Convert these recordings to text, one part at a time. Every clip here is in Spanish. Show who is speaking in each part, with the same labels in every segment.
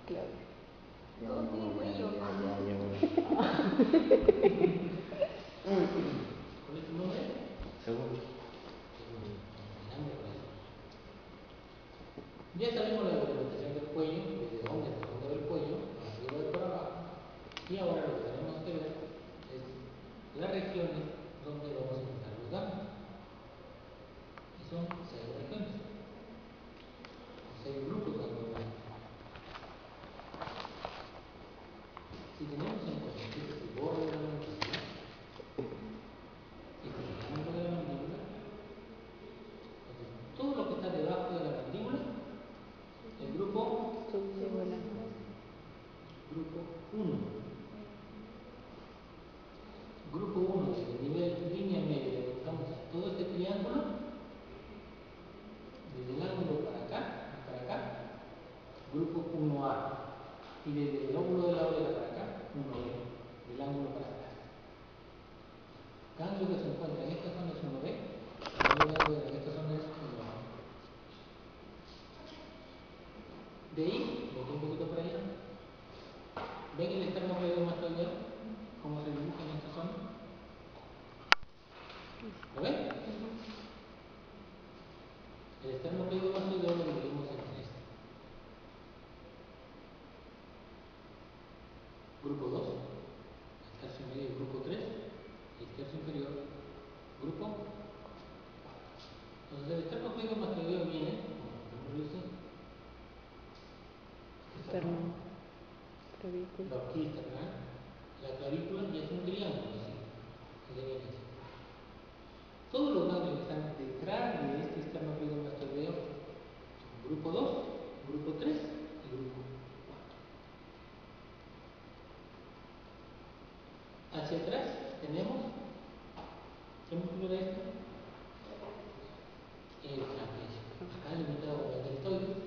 Speaker 1: Claro.
Speaker 2: Ya,
Speaker 1: Todo tiene cuello.
Speaker 3: ¿Cuál es tu nombre?
Speaker 2: Segundo.
Speaker 3: Ya sabemos la delimitación del cuello, desde dónde hasta dónde va el cuello, para arriba y para abajo. Y ahora lo que tenemos que ver es las regiones donde vamos a encontrar los ganglios. Y son 6 regiones, 6 grupos ganglionares. Si tenemos en cuenta que este es el borde de la mandíbula, este es el ángulo de la mandíbula, entonces todo lo que está debajo de la mandíbula, el grupo 1. Grupo 1, desde el nivel línea media, buscamos todo este triángulo, desde el ángulo para acá y para acá, grupo 1A. Y desde el óvulo de la oreja para acá, 1B, del ángulo para atrás. Ganglio que se encuentra en esta zona es 1B, y en esta zona es 1A. De ahí, metí un poquito para allá. ¿Ven el esternocleidomastoideo? ¿Cómo se dibuja en esta zona? ¿Lo ven? El esternocleidomastoideo lo dividimos en 3. Grupo 2, el tercio medio, grupo 3, y el tercio inferior, grupo 4. Entonces el esternocleidomastoideo viene, como lo dice, la horquilla esternal, la clavícula y es un triángulo así, que viene así. Todos los ganglios que están detrás de este esternocleidomastoideo son grupo 2, grupo 3 y grupo 4. Hacia atrás tenemos, ¿qué músculo era este? El trapecio. Acá limitado con el deltoides,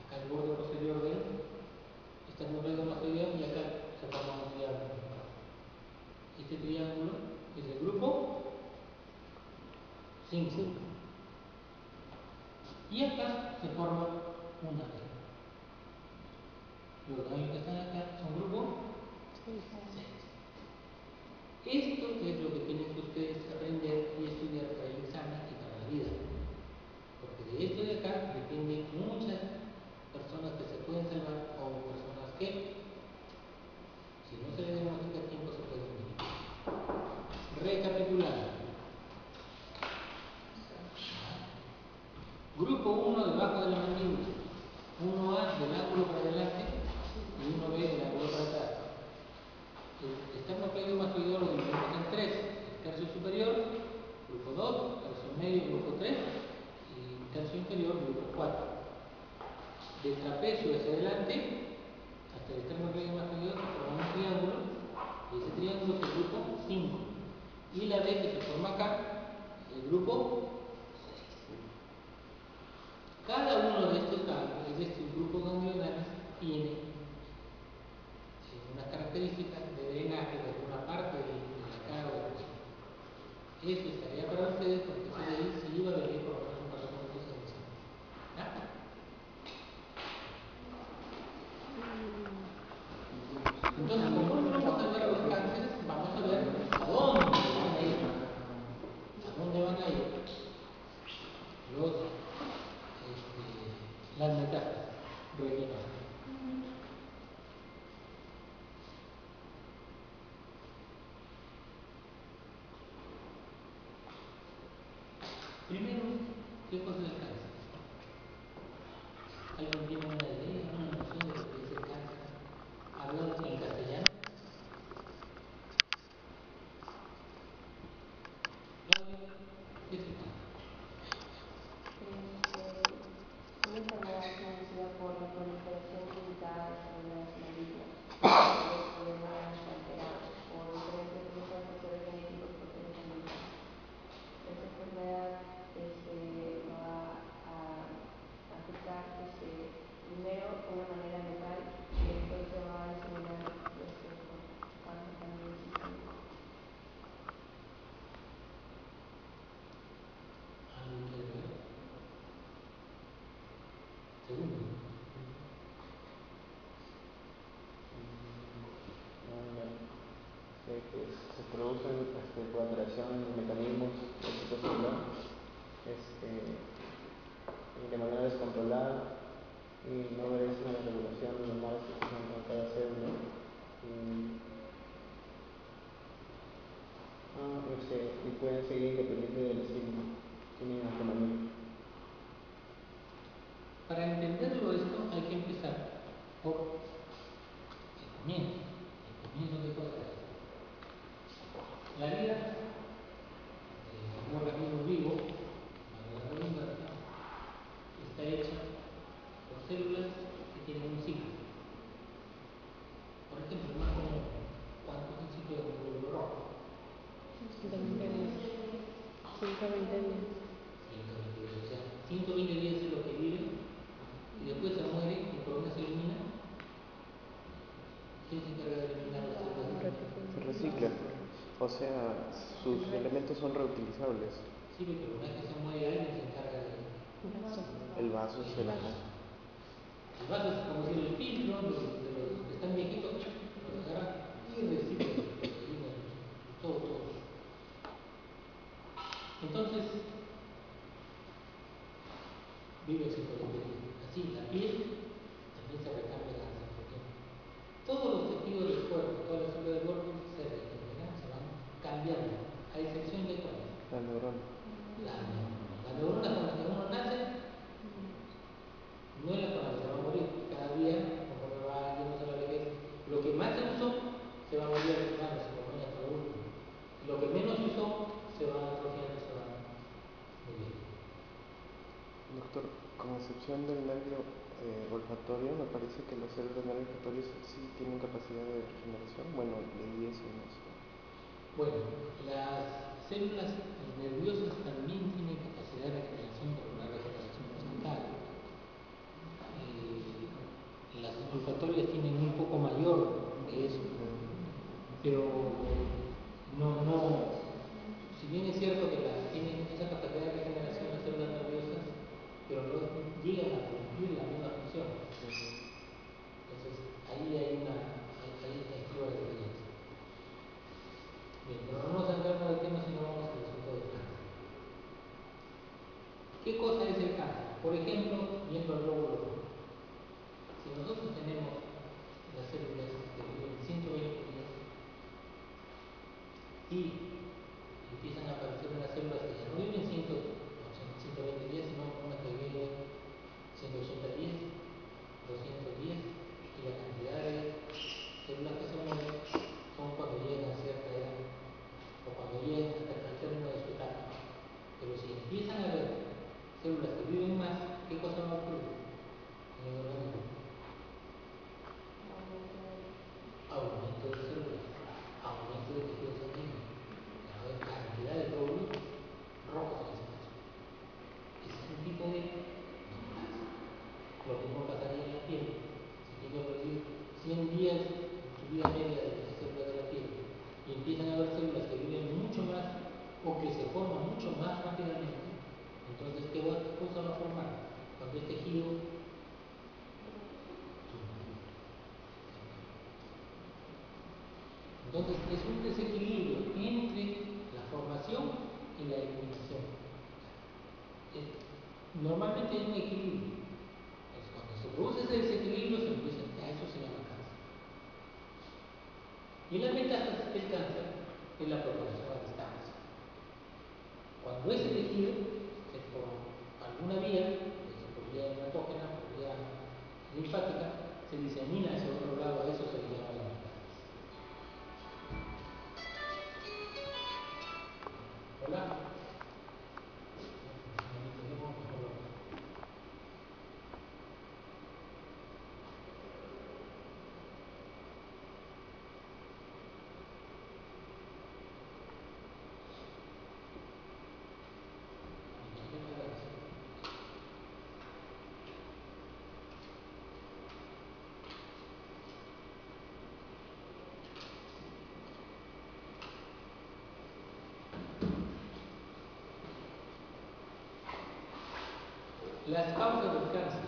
Speaker 3: acá el borde posterior del esternocleidomastoideo y acá se forma un triángulo. Este triángulo es el grupo 5. Y acá se forma una red. Los ganglios que están acá son grupo 6. Esto es lo que tienen que ustedes aprender y estudiar para el examen y para la vida. Porque de esto de acá dependen muchas personas que se pueden salvar o personas que, si no se les demuestra a tiempo, se pueden morir. Recapitulando. Grupo 1 debajo de la mandíbula, 1A del ángulo para adelante y 1B del ángulo para atrás. El esternocleidomastoideo lo dividimos en 3. El tercio superior, grupo 2, tercio medio, grupo 3 y tercio inferior, grupo 4. Del trapecio hacia adelante, hasta el esternocleidomastoideo, se forma un triángulo y ese triángulo es el grupo 5. Y la B que se forma acá, el grupo 6. Cada uno de estos ganglios, de estos grupos ganglionales, tiene unas características de drenaje de alguna parte de la cara o del cuerpo. Eso es tarea para ustedes porque eso de ahí se iba a venir por lo menos un par de minutos en el examen. ¿Ya? Entonces, conforme vamos a ver los cánceres, vamos a ver a dónde van a ir. ¿A dónde van a ir las metástasis regionales? Primero, ¿qué cosa es el cáncer? ¿Alguien tiene una idea, una noción de lo que es el cáncer? ¿Hablado en castellano? Claudia, ¿qué es el cáncer?
Speaker 1: Una enfermedad producida por la proliferación ilimitada de células malignas, cuyos problemas alterados por diferentes factores genéticos potencialmente. Esta enfermedad va a afectar primero de una manera local y después se va a diseminar a nivel sistémico.
Speaker 3: ¿Alguien quiere ver? Segundo.
Speaker 2: producen por alteración de mecanismos del citocelular de manera descontrolada y no obedecen a la regulación normal que se encuentra en cada célula. Y pueden seguir independiente del estímulo, sin autonomía.
Speaker 3: Para entenderlo esto hay que empezar por el comienzo de todo esto. La vida de un organismo vivo, la redundancia, está hecha por células que tienen un ciclo. Por ejemplo, más común, ¿cuánto es el ciclo de un glóbulo rojo?
Speaker 1: 120 días. 120 días.
Speaker 3: 120 días, o sea, 120 días es lo que vive y después se muere y por una se elimina. ¿Quién se encarga de eliminar las células?
Speaker 2: Se recicla, o sea, sus elementos son reutilizables.
Speaker 3: Sí, pero una vez que se muere alguien se encarga de...
Speaker 2: El vaso es el vaso.
Speaker 3: El vaso es como si el filtro de los que están viejitos, los agarran y reciclan todo. Entonces, vive 120 días. Así, la piel también se recambia cada cierto tiempo. Todos los tejidos del cuerpo, todas las células del cuerpo se regeneran, se van cambiando, a excepción de cuáles.
Speaker 2: La neurona.
Speaker 3: La neurona con la que uno nace no es la con la que se va a morir. Cada día, conforme va yéndose la vejez, lo que más se usó se va a morir atrofiando, se va a morir hasta lo último. Lo que menos se usó se va atrofiando, se va muriendo.
Speaker 2: Doctor, con excepción del nervio olfatorio, me parece que las células olfatorias sí tienen capacidad de regeneración. Bueno, leí eso, no sé.
Speaker 3: Bueno, las células nerviosas también tienen capacidad de regeneración, pero una regeneración instantánea. Las olfatorias tienen un poco mayor que eso, pero si bien es cierto que tienen esa capacidad de regeneración las células nerviosas, pero no llegan a cumplir la misma función. Entonces, ahí hay una diferencia. Bien, pero no nos salgamos del tema, sino vamos al asunto del cáncer. ¿Qué cosa es el cáncer? Por ejemplo, viendo el glóbulo rojo. Si nosotros tenemos las células que viven 120 días y empiezan a aparecer unas células que ya no viven 120 días, sino unas que viven 180 días, 200 días, y la cantidad de células que se mueren son cuando llegan a cierta edad o cuando llegan hasta el término de su etapa. Pero si empiezan a haber células que viven más, ¿qué cosa va a ocurrir en el organismo? Aumento de células, aumento de tejido sanguíneo, la cantidad de glóbulos rojos en ese caso. Es un tipo de neoplasia. Lo mismo pasaría en la piel. Si tiene que vivir 100 días en su vida media de las células de la piel y empiezan a haber células que viven mucho más o que se forman mucho más rápidamente, entonces ¿qué cosa va a formar? Cuando es tejido tumoral. Entonces es un desequilibrio entre la formación y la eliminación. Normalmente hay un equilibrio. Entonces, cuando se produce ese desequilibrio, a eso se llama cáncer. Y la metástasis del cáncer es la propagación a distancia. Cuando ese tejido, por alguna vía, por vía hematógena, por vía linfática, se disemina hacia otro lado, a eso se le llama la metástasis. Hola. Las causas del cáncer.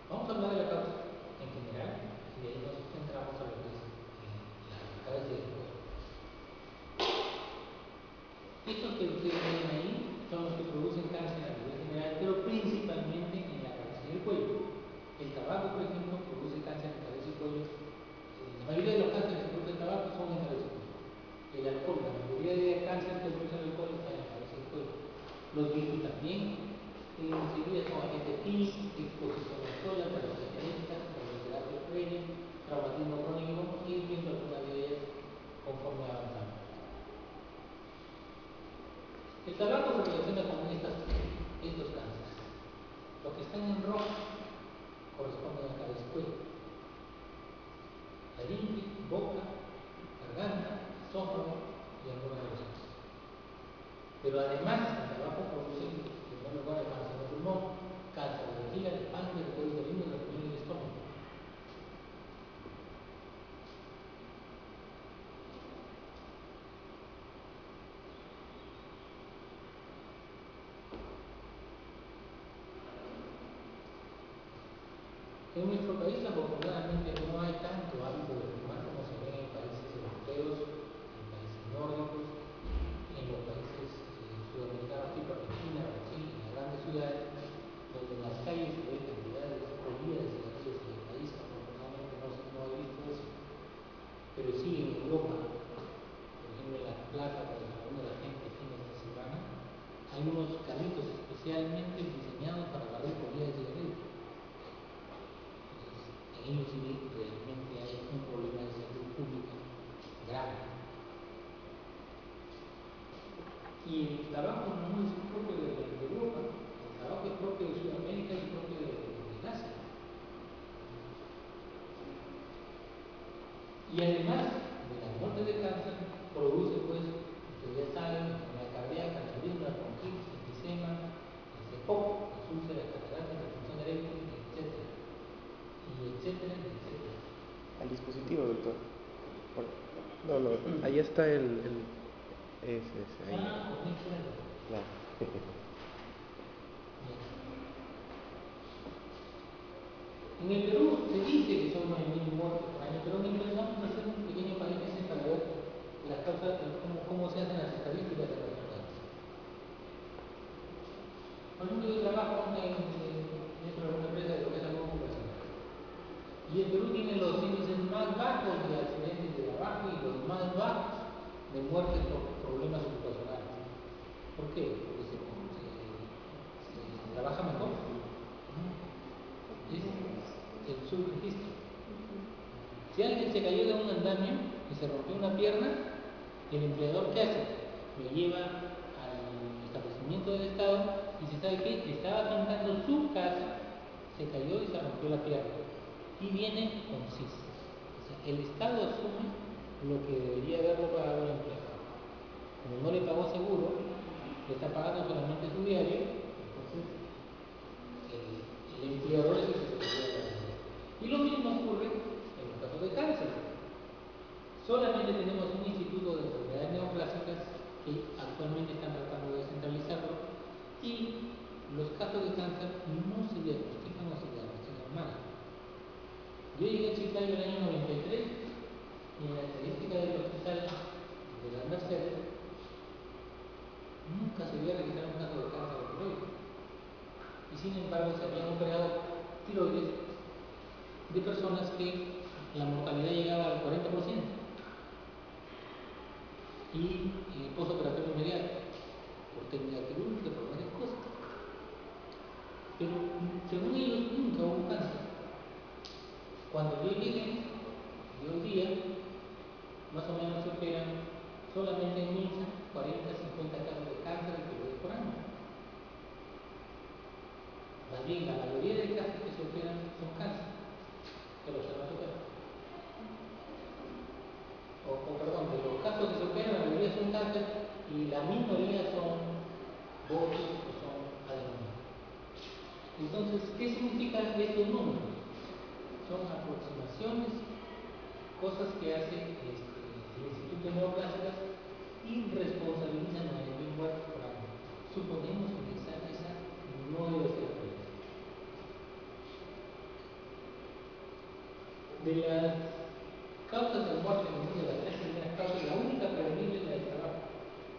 Speaker 3: Vamos a hablar de la causa en general y de ahí nos centramos a lo que es la cabeza del cuerpo. boca, garganta, esófago y algunos de los ojos. Pero además, el tabaco produce, en primer lugar, el cáncer de pulmón, cáncer de vejiga, de páncreas, de cuello uterino, de riñón y de estómago. En nuestro país, afortunadamente, no hay tanto hábito de fumar como se ve en países europeos, en países nórdicos, en los países sudamericanos tipo Argentina, Brasil, en las grandes ciudades, donde en las calles se ve cantidades de colillas de cigarrillos en el país. Afortunadamente no he visto eso, pero sí en Europa, por ejemplo en las plazas donde la gente fines de semana, hay unos carritos especialmente diseñados para barrer colillas de cigarrillos. En ellos sí realmente hay un problema de salud pública grave. Y el tabaco no es propio de Europa, el tabaco es propio de Sudamérica y propio de Asia. Y además de la muerte de cáncer, produce, pues, ustedes ya saben, enfermedad cardíaca, aneurisma, bronquitis, enfisema, EPOC, las úlceras, cataratas, disfunción eréctil, etc. Y etcétera, etcétera.
Speaker 2: Al dispositivo, doctor. No, ahí está ese, ahí. Claro.
Speaker 3: En el Perú se dice que son 9.000 muertes por año, pero vamos a hacer un pequeño paréntesis para ver las causas, cómo se hacen las estadísticas de los resultados. Por ejemplo, yo trabajo dentro de una empresa de lo que es salud ocupacional. Y el Perú tiene los índices más bajos de accidentes de trabajo y los más bajos de muertes por problemas ocupacionales. ¿Por qué? Porque se trabaja mejor. Es el subregistro. Si alguien se cayó de un andamio y se rompió una pierna, el empleador ¿qué hace? Lo lleva al establecimiento del Estado y se sabe que estaba pintando su casa, se cayó y se rompió la pierna. Y viene con CIS. O sea, el Estado asume lo que debería haberlo pagado el empleador. Como no le pagó seguro, le está pagando solamente su diario, entonces el empleador es el que se queda la deuda. Y lo mismo ocurre en los casos de cáncer. Solamente tenemos un instituto de enfermedades neoplásicas que actualmente están tratando de descentralizarlo y los casos de cáncer no se diagnostican o se diagnostican mal. Yo llegué a Chiclayo en el año 93 y en la estadística del hospital de las Mercedes nunca se había registrado un caso de cáncer de tiroides. Y sin embargo se habían operado tiroides de personas que la mortalidad llegaba al 40% y postoperatorio inmediato por técnica quirúrgica, por varias cosas. Pero según ellos nunca hubo cáncer. Cuando yo llegué, y hoy día, más o menos se operan solamente en MINSA 40-50 casos de cáncer de tiroides por año. Más bien, la mayoría de casos que se operan son cáncer, pero se no se operan. Perdón, de los casos que se operan, la mayoría son cáncer y la minoría son botox o son adenomas. Entonces, ¿qué significan estos números? Son aproximaciones, cosas que hace el Instituto de Neoplásicas y responsabilizan a 9.000 muertes por año. Suponemos que esa no debe ser la realidad. De las causas de muerte, de las tres primeras causas, la única prevenible es la del trabajo.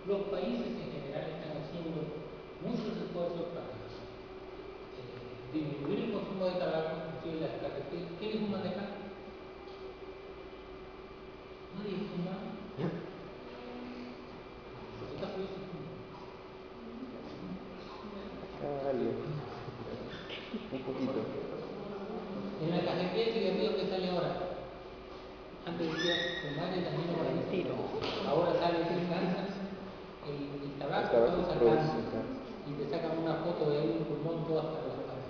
Speaker 3: Los países en general están haciendo muchos esfuerzos para disminuir el consumo de tabaco, inclusive las carreteras. ¿Quiénes fuman de acá? Nadie fuma. En este caso yo sí fumo.
Speaker 2: Un poquito.
Speaker 3: En la cajetilla de cigarrillos que sale ahora, antes decía fumar es dañino para el tiro. Ahora sale que cáncer, el tabaco causa cáncer. Y te sacan una foto de ahí un pulmón todo hasta la cara.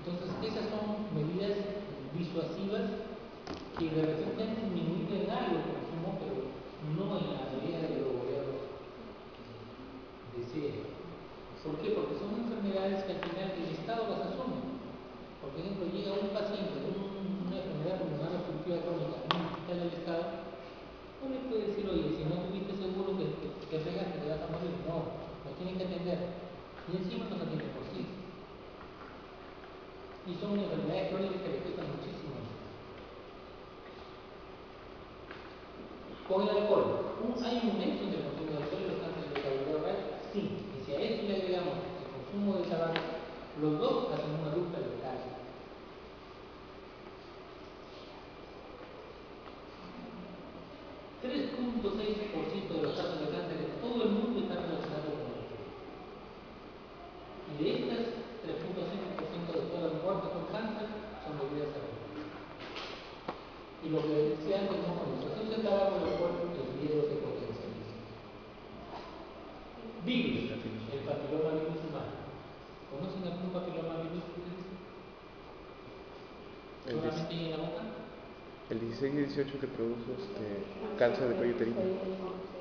Speaker 3: Entonces, esas son medidas disuasivas que de repente han disminuido en algo el consumo, pero no en la medida de los gobiernos desean. ¿Por qué? Porque son enfermedades que al final el Estado las asume. Por ejemplo, llega un paciente con una enfermedad pulmonar obstructiva crónica en un hospital del Estado, no le puede decir, oye, si no tuviste seguro que fregaste, te vas a morir. No, lo tienen que atender. Y encima nos atienden por sí. Y son enfermedades crónicas que le cuestan muchísimo. Con el alcohol, ¿hay un nexo entre el consumo de alcohol y los cánceres de cavidad oral? Sí. Y si a eso le agregamos el consumo de tabaco, los dos hacen una dupla letal. 3.6% de los casos de cáncer en todo el mundo están relacionados con el alcohol. Y de estas, 3.5% de todas las muertes por cáncer son debidas al alcohol. Y lo que decía antes, ¿no? Cuando se asocia el tabaco al alcohol, el riesgo se potencializa. Virus, el papiloma virus humano. ¿Conocen algún papiloma virus? ¿Solamente en la boca?
Speaker 2: El 16 y 18 que produce cáncer de cuello uterino.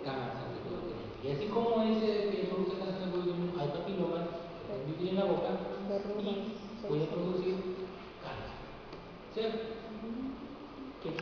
Speaker 3: Cáncer de cuello uterino. Y así como ese que produce cáncer de cuello uterino, hay papilomas que pueden vivir en la boca y pueden producir cáncer. ¿Cierto? Que